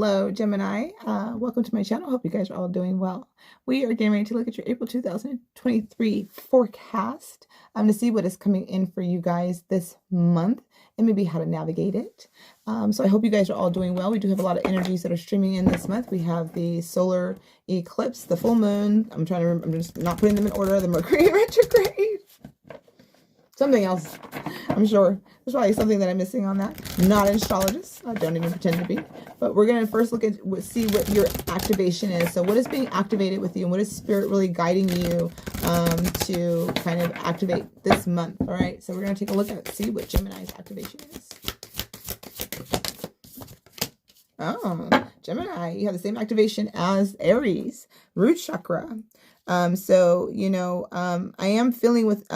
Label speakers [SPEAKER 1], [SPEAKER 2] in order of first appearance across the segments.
[SPEAKER 1] Hello, Gemini. Welcome to my channel. Hope you guys are all doing well. We are getting ready to look at your April 2023 forecast to see what is coming in for you guys this month and maybe how to navigate it. So I hope you guys are all doing well. We do have a lot of energies that are streaming in this month. We have the solar eclipse, the full moon. I'm just not putting them in order. The Mercury retrograde. Something else, I'm sure. There's probably something that I'm missing on that. Not an astrologist. I don't even pretend to be. But we're going to first look at, see what your activation is. So what is being activated with you? And what is Spirit really guiding you to kind of activate this month? All right. So we're going to take a look at it, see what Gemini's activation is. Oh, Gemini, you have the same activation as Aries, root chakra. So, you know, I am feeling with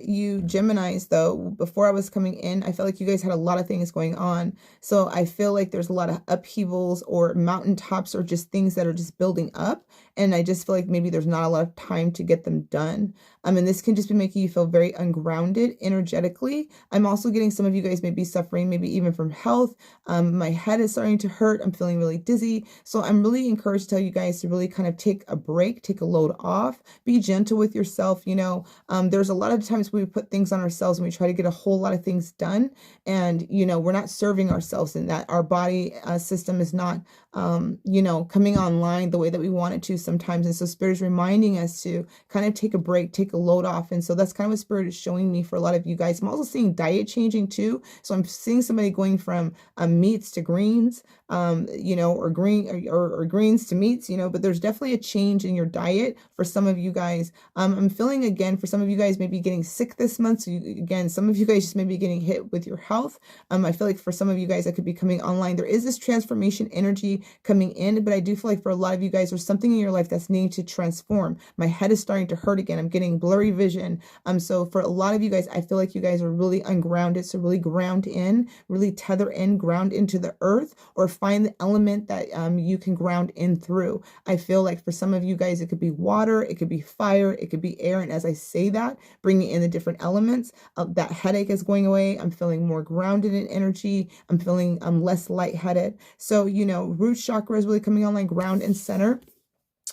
[SPEAKER 1] you Geminis, though, before I was coming in, I felt like you guys had a lot of things going on. So I feel like there's a lot of upheavals or mountaintops or just things that are just building up. And I just feel like maybe there's not a lot of time to get them done. And this can just be making you feel very ungrounded energetically. I'm also getting some of you guys may be suffering, maybe even from health. My head is starting to hurt. I'm feeling really dizzy. So I'm really encouraged to tell you guys to really kind of take a break, take a load off, be gentle with yourself. You know, there's a lot of times we put things on ourselves and we try to get a whole lot of things done. And, you know, we're not serving ourselves in that. Our body system is not, you know, coming online the way that we want it to sometimes. And so Spirit is reminding us to kind of take a break, take a load off. And so that's kind of what Spirit is showing me for a lot of you guys. I'm also seeing diet changing too. So I'm seeing somebody going from meats to greens, you know, or greens to meats, you know, but there's definitely a change in your diet for some of you guys. I'm feeling again, for some of you guys maybe getting sick this month. So again, some of you guys just maybe getting hit with your health. I feel like for some of you guys that could be coming online, there is this transformation energy coming in, but I do feel like for a lot of you guys, there's something in your life that's needing to transform. My head is starting to hurt again. I'm getting blurry vision. So for a lot of you guys, I feel like you guys are really ungrounded. So really ground in, really tether in, ground into the earth, or find the element that you can ground in through. I feel like for some of you guys, it could be water, it could be fire, it could be air. And as I say that, bringing in the different elements, that headache is going away. I'm feeling more grounded in energy. I'm feeling less lightheaded. So, you know, root chakra is really coming on like ground and center.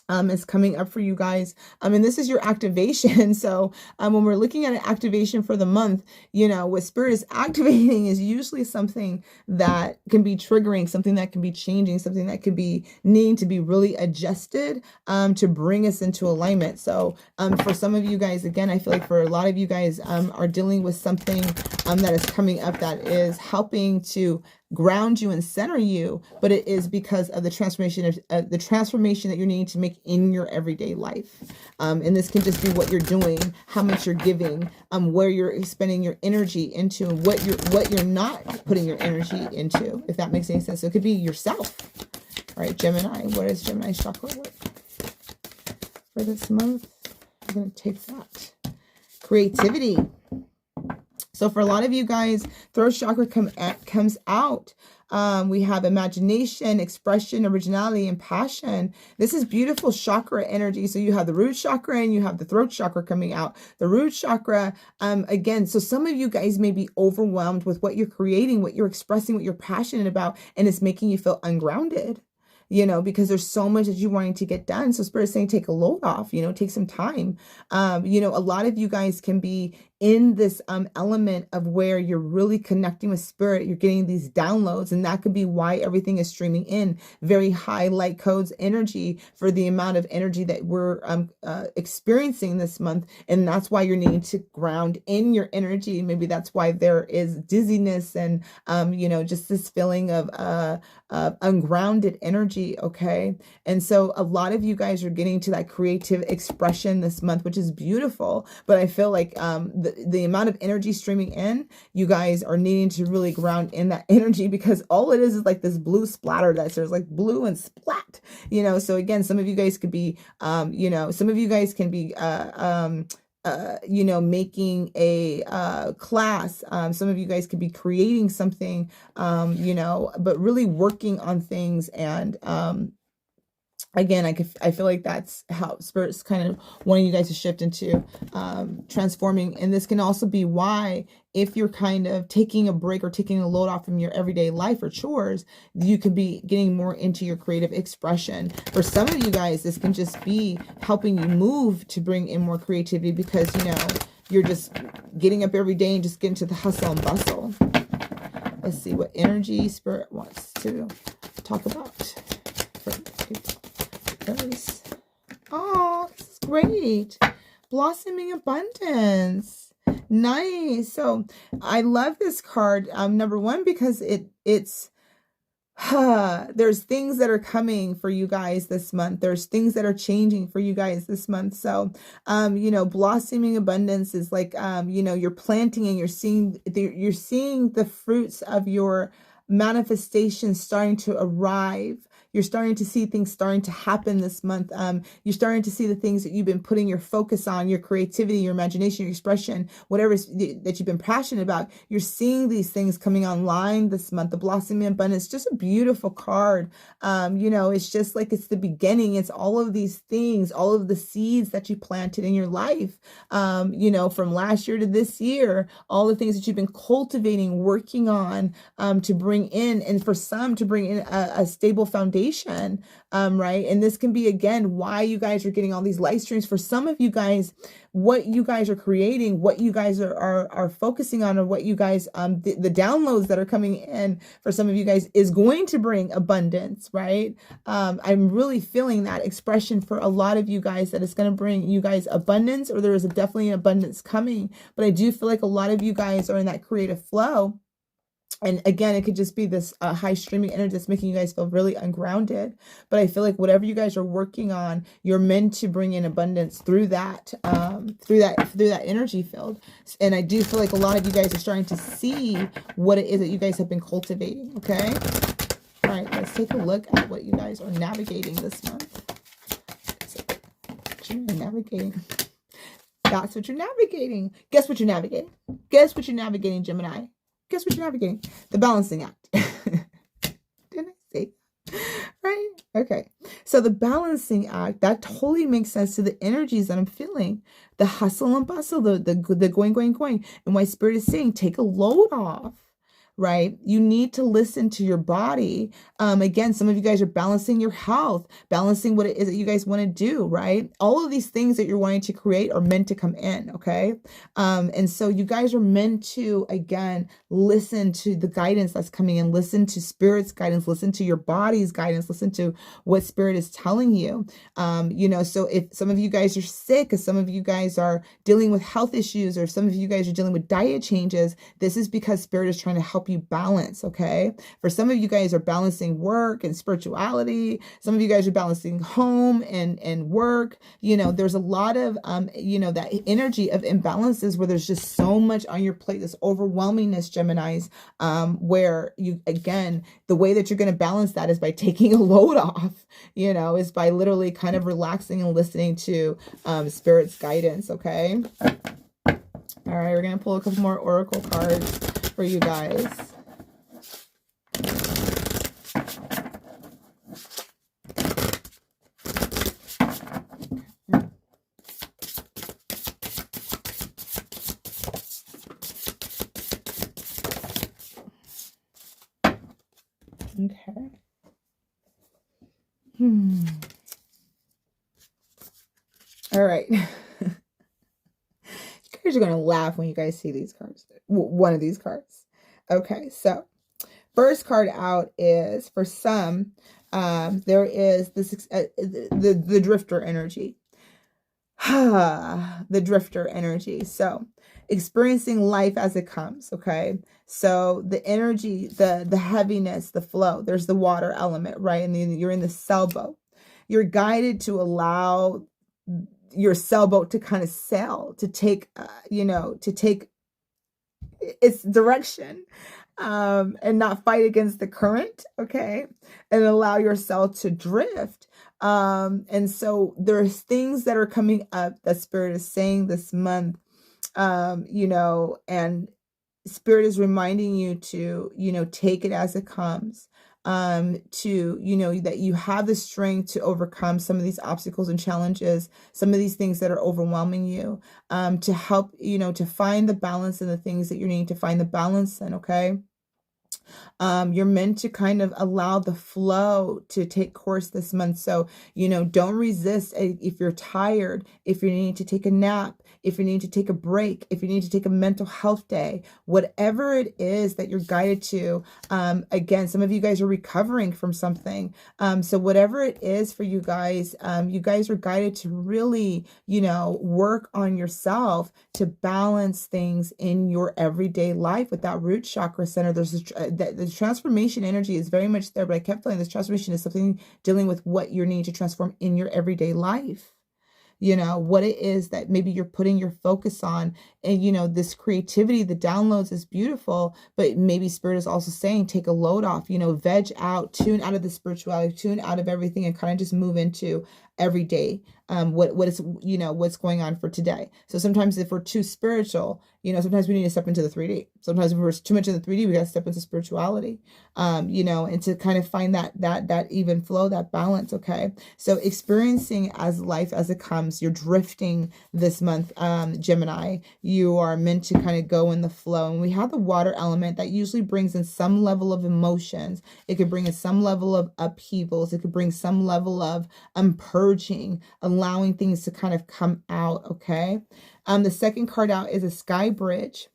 [SPEAKER 1] Is coming up for you guys. And this is your activation. So when we're looking at an activation for the month, you know, what Spirit is activating is usually something that can be triggering, something that can be changing, something that could be needing to be really adjusted to bring us into alignment. So for some of you guys, again, I feel like for a lot of you guys are dealing with something that is coming up that is helping to ground you and center you, but it is because of the transformation that you're needing to make in your everyday life. And this can just be what you're doing, how much you're giving, where you're spending your energy into, and what you're not putting your energy into, if that makes any sense. So it could be yourself. All right, Gemini, what is Gemini's chakra work for this month? I'm going to take that. Creativity. So for a lot of you guys, throat chakra comes out. We have imagination, expression, originality, and passion. This is beautiful chakra energy. So you have the root chakra and you have the throat chakra coming out. The root chakra, again, so some of you guys may be overwhelmed with what you're creating, what you're expressing, what you're passionate about, and it's making you feel ungrounded. You know, because there's so much that you're wanting to get done. So Spirit is saying, take a load off, you know, take some time. You know, a lot of you guys can be in this element of where you're really connecting with Spirit. You're getting these downloads, and that could be why everything is streaming in very high light codes energy for the amount of energy that we're experiencing this month. And that's why you're needing to ground in your energy. Maybe that's why there is dizziness and, you know, just this feeling of ungrounded energy. Okay. And so a lot of you guys are getting to that creative expression this month, which is beautiful. But I feel like the amount of energy streaming in, you guys are needing to really ground in that energy, because all it is like this blue splatter that's there's like blue and splat, you know. So again, some of you guys could be, you know, some of you guys can be, you know, making a class. Some of you guys could be creating something, you know, but really working on things and again, I feel like that's how Spirit's kind of wanting you guys to shift into transforming. And this can also be why, if you're kind of taking a break or taking a load off from your everyday life or chores, you could be getting more into your creative expression. For some of you guys, this can just be helping you move to bring in more creativity, because, you know, you're just getting up every day and just getting to the hustle and bustle. Let's see what energy Spirit wants to talk about for people. Oh, this is great. Blossoming abundance. Nice. So I love this card. Number one, because it's there's things that are coming for you guys this month. There's things that are changing for you guys this month. So, you know, blossoming abundance is like, you know, you're planting and you're seeing the fruits of your manifestation starting to arrive. You're starting to see things starting to happen this month. You're starting to see the things that you've been putting your focus on, your creativity, your imagination, your expression, whatever that you've been passionate about. You're seeing these things coming online this month. The blossoming abundance, just a beautiful card. You know, it's just like it's the beginning. It's all of these things, all of the seeds that you planted in your life, you know, from last year to this year, all the things that you've been cultivating, working on, to bring in, and for some to bring in a stable foundation. Right? And this can be, again, why you guys are getting all these live streams. For some of you guys, what you guys are creating, what you guys are focusing on, or what you guys, the downloads that are coming in for some of you guys is going to bring abundance, right? I'm really feeling that expression for a lot of you guys, that it's going to bring you guys abundance, or there is definitely an abundance coming. But I do feel like a lot of you guys are in that creative flow. And again, it could just be this high streaming energy that's making you guys feel really ungrounded. But I feel like whatever you guys are working on, you're meant to bring in abundance through that, through that energy field. And I do feel like a lot of you guys are starting to see what it is that you guys have been cultivating. Okay. All right. Let's take a look at what you guys are navigating this month. So, you're navigating. That's what you're navigating. Guess what you're navigating? Guess what you're navigating, Gemini? Guess what you're navigating? The balancing act. Didn't I say that? Right? Okay. So the balancing act, that totally makes sense to the energies that I'm feeling. The hustle and bustle, the going. And why Spirit is saying, take a load off. Right? You need to listen to your body. Again, some of you guys are balancing your health, balancing what it is that you guys want to do, right? All of these things that you're wanting to create are meant to come in, okay? And so you guys are meant to, again, listen to the guidance that's coming in, listen to Spirit's guidance, listen to your body's guidance, listen to what Spirit is telling you. You know, so if some of you guys are sick, if some of you guys are dealing with health issues, or some of you guys are dealing with diet changes, this is because Spirit is trying to help you balance. Okay. For some of you guys are balancing work and spirituality. Some of you guys are balancing home and work. You know, there's a lot of, you know, that energy of imbalances where there's just so much on your plate, this overwhelmingness, Geminis, where you, again, the way that you're going to balance that is by taking a load off, you know, is by literally kind of relaxing and listening to Spirit's guidance. Okay. All right. We're going to pull a couple more oracle cards for you guys. Okay. All right. You guys are going to laugh when you guys see these cards. One of these cards. Okay, so first card out is, for some, there is this the drifter energy. The drifter energy. So experiencing life as it comes. Okay, so the energy, the heaviness, the flow. There's the water element, right? And then you're in the sailboat. You're guided to allow your sailboat to kind of sail, to take, you know, to take its direction, and not fight against the current. Okay. And allow yourself to drift. And so there's things that are coming up that Spirit is saying this month, you know, and Spirit is reminding you to, you know, take it as it comes. to, you know, that you have the strength to overcome some of these obstacles and challenges, some of these things that are overwhelming you, to help, you know, to find the balance in the things that you need to find the balance in, okay? You're meant to kind of allow the flow to take course this month. So, you know, don't resist if you're tired, if you need to take a nap, if you need to take a break, if you need to take a mental health day, whatever it is that you're guided to. Again, some of you guys are recovering from something. So whatever it is for you guys are guided to really, you know, work on yourself to balance things in your everyday life. With that root chakra center, there's the transformation energy is very much there, but I kept feeling this transformation is something dealing with what you need to transform in your everyday life. You know, what it is that maybe you're putting your focus on. And, you know, this creativity, the downloads is beautiful, but maybe Spirit is also saying, take a load off, you know, veg out, tune out of the spirituality, tune out of everything, and kind of just move into every day. What is, you know, what's going on for today. So sometimes if we're too spiritual, you know, sometimes we need to step into the 3D. Sometimes if we're too much in the 3D, we got to step into spirituality, you know, and to kind of find that even flow, that balance. Okay. So experiencing as life as it comes, you're drifting this month, Gemini. You are meant to kind of go in the flow. And we have the water element that usually brings in some level of emotions. It could bring in some level of upheavals. It could bring some level of purging, allowing things to kind of come out. Okay. The second card out is a sky bridge.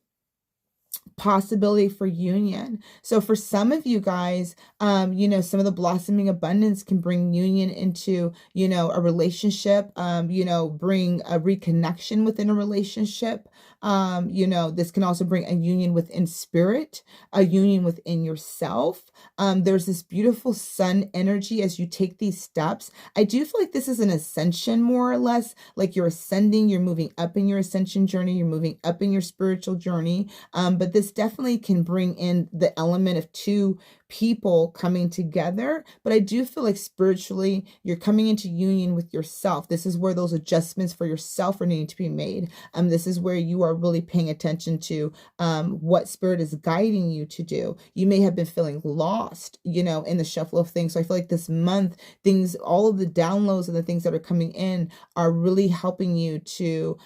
[SPEAKER 1] Possibility for union. So for some of you guys, you know, some of the blossoming abundance can bring union into, you know, a relationship, you know, bring a reconnection within a relationship. You know, this can also bring a union within spirit, a union within yourself. There's this beautiful sun energy as you take these steps. I do feel like this is an ascension, more or less, like you're ascending, you're moving up in your ascension journey, you're moving up in your spiritual journey. But this definitely can bring in the element of two people coming together. But I do feel like spiritually, you're coming into union with yourself. This is where those adjustments for yourself are needing to be made. This is where you are really paying attention to what Spirit is guiding you to do. You may have been feeling lost, you know, in the shuffle of things. So I feel like this month, things, all of the downloads and the things that are coming in are really helping you to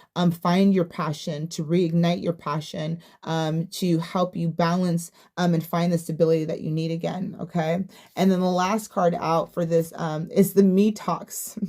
[SPEAKER 1] find your passion, to reignite your passion, to help you balance and find the stability that you need again. Okay. And then the last card out for this is the Me Talks.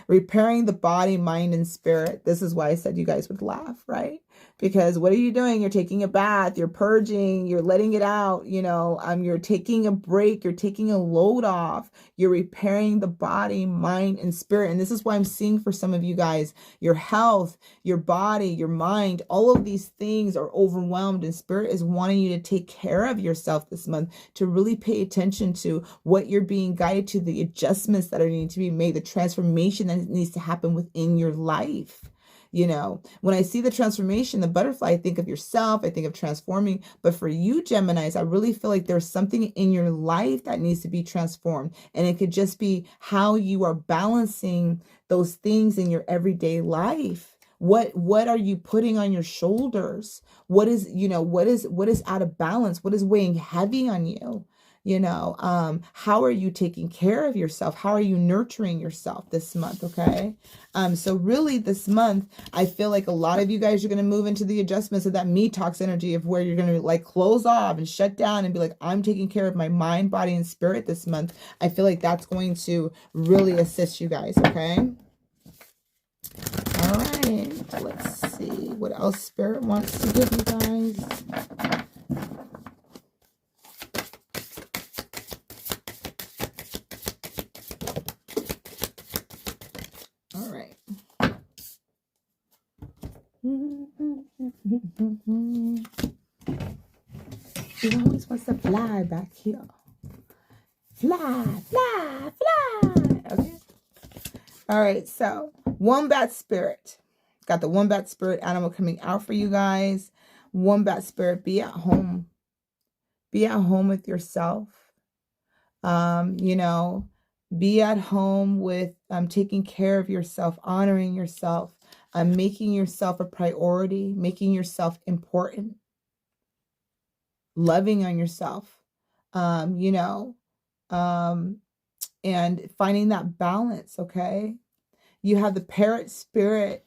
[SPEAKER 1] Repairing the body, mind, and spirit. This is why I said you guys would laugh, right? Because what are you doing? You're taking a bath, you're purging, you're letting it out, you know, you're taking a break, you're taking a load off, you're repairing the body, mind, and spirit. And this is why I'm seeing for some of you guys, your health, your body, your mind, all of these things are overwhelmed, and Spirit is wanting you to take care of yourself this month, to really pay attention to what you're being guided to, the adjustments that are needing to be made, the transformation that needs to happen within your life. You know, when I see the transformation, the butterfly, I think of yourself, I think of transforming. But for you, Geminis, I really feel like there's something in your life that needs to be transformed. And it could just be how you are balancing those things in your everyday life. What are you putting on your shoulders? What is, you know, what is out of balance? What is weighing heavy on you? You know, how are you taking care of yourself? How are you nurturing yourself this month? Okay. So really this month, I feel like a lot of you guys are going to move into the adjustments of that Me Talks energy of where you're going to like close off and shut down and be like, I'm taking care of my mind, body, and spirit this month. I feel like that's going to really assist you guys. Okay. All right. Let's see what else Spirit wants to give you guys. He always wants to fly back here. Fly, fly, fly. Okay. All right. So, Wombat Spirit. Got the Wombat Spirit animal coming out for you guys. Wombat Spirit, be at home. Be at home with yourself. You know, be at home with taking care of yourself, honoring yourself, making yourself a priority, making yourself important, loving on yourself. You know, and finding that balance, okay? You have the parrot spirit,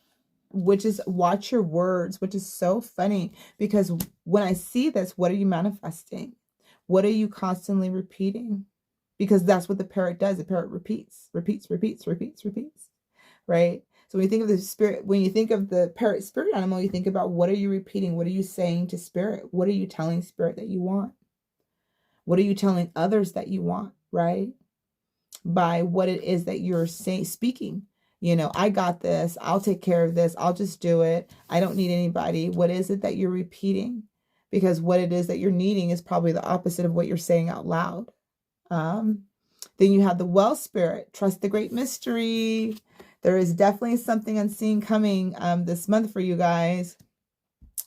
[SPEAKER 1] which is watch your words, which is so funny because when I see this, what are you manifesting? What are you constantly repeating? Because that's what the parrot does. The parrot repeats, right? So when you think of the spirit, when you think of the parrot spirit animal, you think about what are you repeating? What are you saying to spirit? What are you telling spirit that you want? What are you telling others that you want, right? By what it is that you're saying, speaking. You know, I got this. I'll take care of this. I'll just do it. I don't need anybody. What is it that you're repeating? Because what it is that you're needing is probably the opposite of what you're saying out loud. Then you have the well spirit. Trust the great mystery. There is definitely something unseen coming this month for you guys.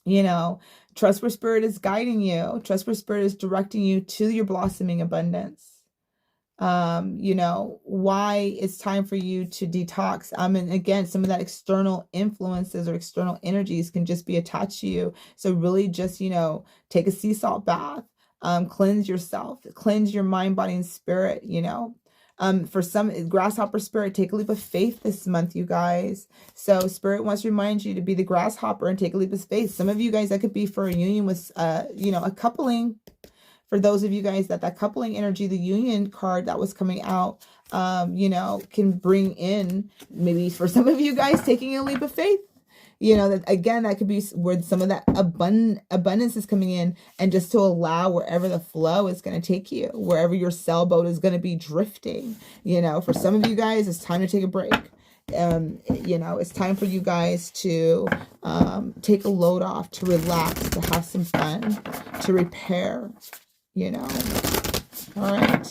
[SPEAKER 1] You know, trust where spirit is guiding you. Trust where spirit is directing you to your blossoming abundance. You know, why it's time for you to detox. And again, some of that external influences or external energies can just be attached to you. So really just, you know, take a sea salt bath, cleanse yourself, cleanse your mind, body, and spirit, you know. For some grasshopper spirit, take a leap of faith this month, you guys. So spirit wants to remind you to be the grasshopper and take a leap of faith. Some of you guys, that could be for a union with, you know, a coupling. For those of you guys that coupling energy, the union card that was coming out, you know, can bring in, maybe for some of you guys, taking a leap of faith. You know, that again, that could be where some of that abundance is coming in, and just to allow wherever the flow is going to take you, wherever your sailboat is going to be drifting. You know, for some of you guys, it's time to take a break. You know, it's time for you guys to take a load off, to relax, to have some fun, to repair. You know, all right,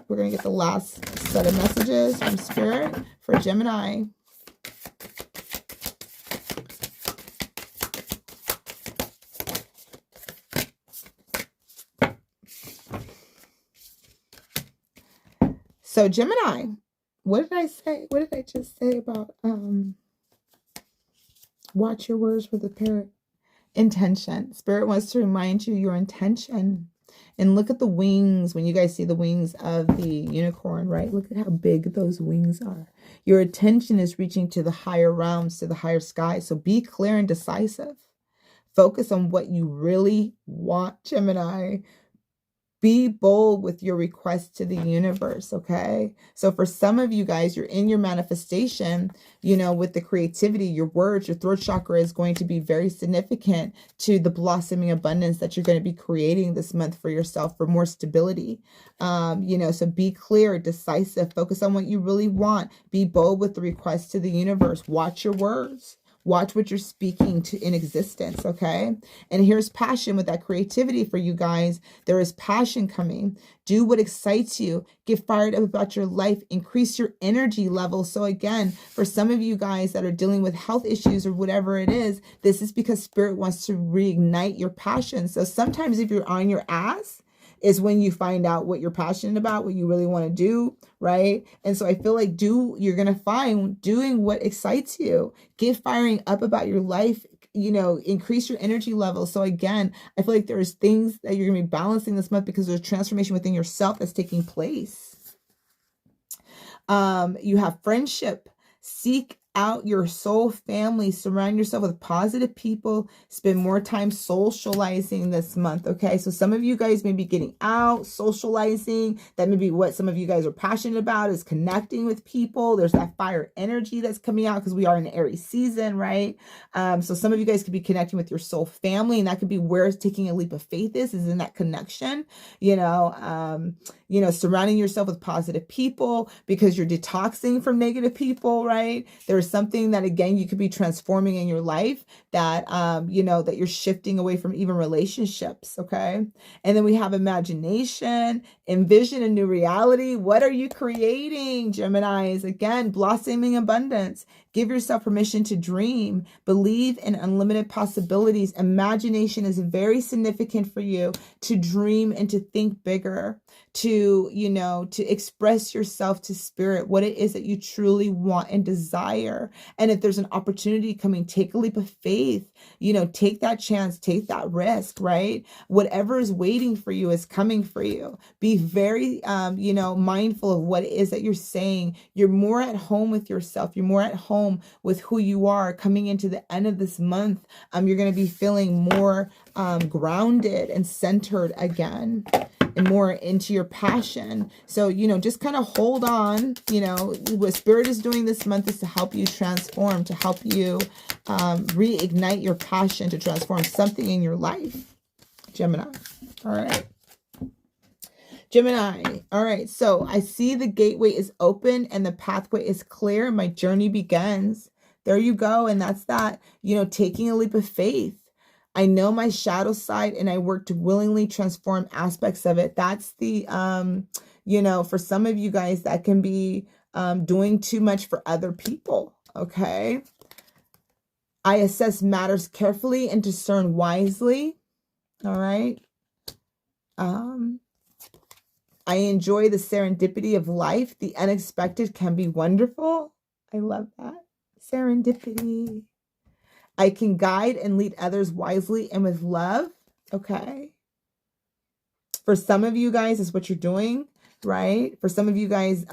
[SPEAKER 1] we're going to get the last set of messages from Spirit for Gemini. So Gemini, what did I say? What did I just say about watch your words with the parrot? Intention. Spirit wants to remind you your intention. And look at the wings. When you guys see the wings of the unicorn, right? Look at how big those wings are. Your attention is reaching to the higher realms, to the higher sky. So be clear and decisive. Focus on what you really want, Gemini. Be bold with your request to the universe, okay? So for some of you guys, you're in your manifestation, you know, with the creativity, your words, your throat chakra is going to be very significant to the blossoming abundance that you're going to be creating this month for yourself, for more stability. You know, so be clear, decisive, focus on what you really want. Be bold with the request to the universe. Watch your words. Watch what you're speaking to in existence, okay? And here's passion with that creativity for you guys. There is passion coming. Do what excites you. Get fired up about your life. Increase your energy level. So again, for some of you guys that are dealing with health issues or whatever it is, this is because Spirit wants to reignite your passion. So sometimes if you're on your ass, is when you find out what you're passionate about, what you really want to do, right? And so I feel like you're going to find doing what excites you. Get firing up about your life, you know, increase your energy level. So again, I feel like there's things that you're going to be balancing this month because there's transformation within yourself that's taking place. You have friendship. Seek out your soul family. Surround yourself with positive people. Spend more time socializing this month, okay? So some of you guys may be getting out, socializing. That may be what some of you guys are passionate about, is connecting with people. There's that fire energy that's coming out because we are in the Aries season, right? So some of you guys could be connecting with your soul family, and that could be where taking a leap of faith is in that connection, you know, surrounding yourself with positive people because you're detoxing from negative people, right? There's something that, again, you could be transforming in your life that, you know, that you're shifting away from even relationships, okay? And then we have imagination, envision a new reality. What are you creating, Geminis? Again, blossoming abundance. Give yourself permission to dream. Believe in unlimited possibilities. Imagination is very significant for you to dream and to think bigger, to, you know, to express yourself to Spirit, what it is that you truly want and desire. And if there's an opportunity coming, take a leap of faith, you know, take that chance, take that risk, right? Whatever is waiting for you is coming for you. Be be very, you know, mindful of what it is that you're saying. You're more at home with yourself. You're more at home with who you are. Coming into the end of this month, you're going to be feeling more grounded and centered again, and more into your passion. So, you know, just kind of hold on. You know, what Spirit is doing this month is to help you transform, to help you reignite your passion, to transform something in your life, Gemini. All right. Gemini. All right. So I see the gateway is open and the pathway is clear. My journey begins. There you go. And that's that, you know, taking a leap of faith. I know my shadow side and I work to willingly transform aspects of it. That's the, you know, for some of you guys, that can be doing too much for other people. Okay. I assess matters carefully and discern wisely. All right. I enjoy the serendipity of life. The unexpected can be wonderful. I love that. Serendipity. I can guide and lead others wisely and with love. Okay. For some of you guys, is what you're doing, right? For some of you guys,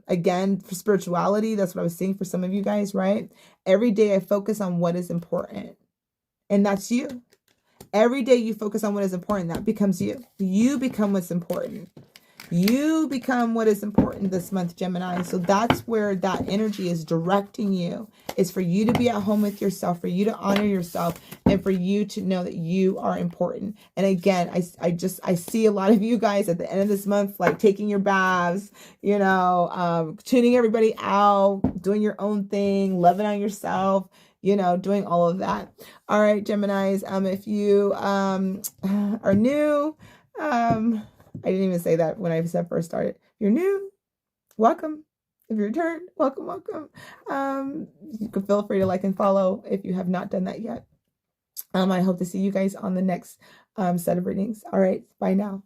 [SPEAKER 1] again, for spirituality, that's what I was saying for some of you guys, right? Every day I focus on what is important. And that's you. Every day you focus on what is important, that becomes you. You become what's important. You become what is important this month, Gemini. So that's where that energy is directing you. It's for you to be at home with yourself, for you to honor yourself, and for you to know that you are important. And again, I see a lot of you guys at the end of this month, like taking your baths, you know, tuning everybody out, doing your own thing, loving on yourself, you know, doing all of that. All right, Geminis, if you are new, I didn't even say that when I said first started. If you're new, welcome. If you're returned, welcome, welcome. You can feel free to like and follow if you have not done that yet. I hope to see you guys on the next set of readings. All right, bye now.